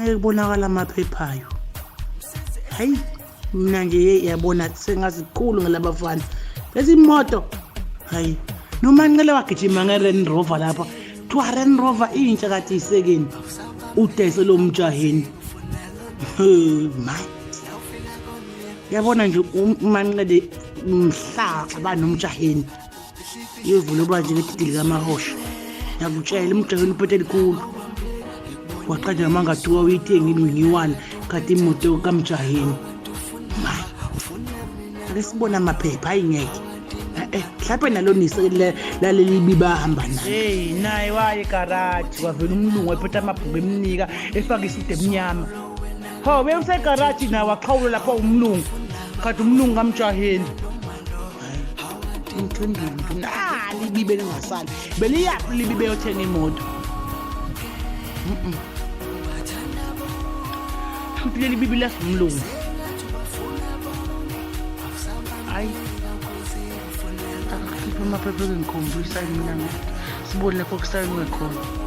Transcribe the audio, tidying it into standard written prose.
ngeke kubonakala amaphephayo. Hayi mina nje yabona sengaziqulu ngelabafana lezi imoto. Hayi noma ngicela wagijima ngeRand Rover lapha kuthiwa Land Rover intsha kade isekeni udayise lo Mjaheni. My yabona nje umanqele umhlaka banomjaheni yevula oba nje letidili kamahosha yakutshela umjaheni uphethe elikhulu waqeda namangathiwa uyithenga inwinyiwana kade imoto kaMjaheni. My lesibona amaphepha ayingeke mhlawumbe nalonise laleli bibahamba naye. Hey naye waye garage wavela umlungu ephethe amabhuku eminika efaka isudu emnyama. Ho beyuse garage nawe aqhawule lapha umlungu kade umlungu kaMjaheni. Mthandeni libibe lingasali beliyaphi libibe yothenga imoto. Futhi leli bibi lasumlungu. Hayi amaphepha ngikhombisa mina sibone lapho kusayinwe khona.